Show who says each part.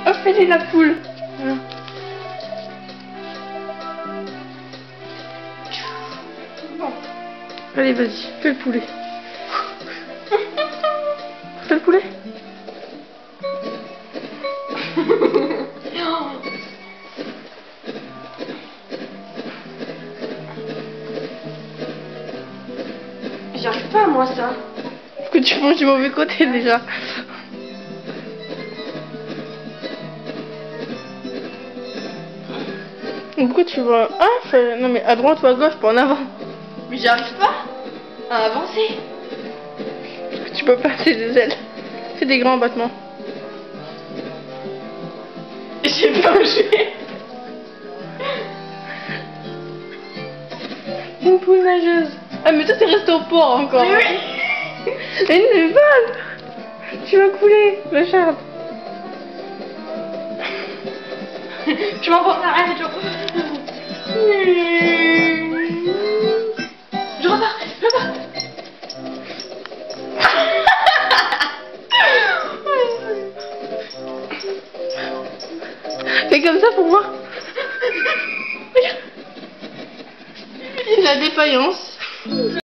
Speaker 1: Ophélie la poule. Voilà.
Speaker 2: Bon.
Speaker 1: Allez, vas-y, fais le poulet. Fais le poulet.
Speaker 2: J'y arrive pas moi ça.
Speaker 1: Parce que tu manges du mauvais côté déjà. Pourquoi tu vas... Ah, non mais à droite ou à gauche, pas en avant.
Speaker 2: Mais j'arrive pas à avancer.
Speaker 1: Tu peux passer des ailes. Fais des grands battements.
Speaker 2: J'ai plongé.
Speaker 1: Une poule nageuse. Ah mais toi t'es resté au port encore.
Speaker 2: Mais oui.
Speaker 1: Mais une balle. Tu vas couler, le charme.
Speaker 2: Je m'emporte à rien, je repars.
Speaker 1: Fais comme ça pour voir. La défaillance.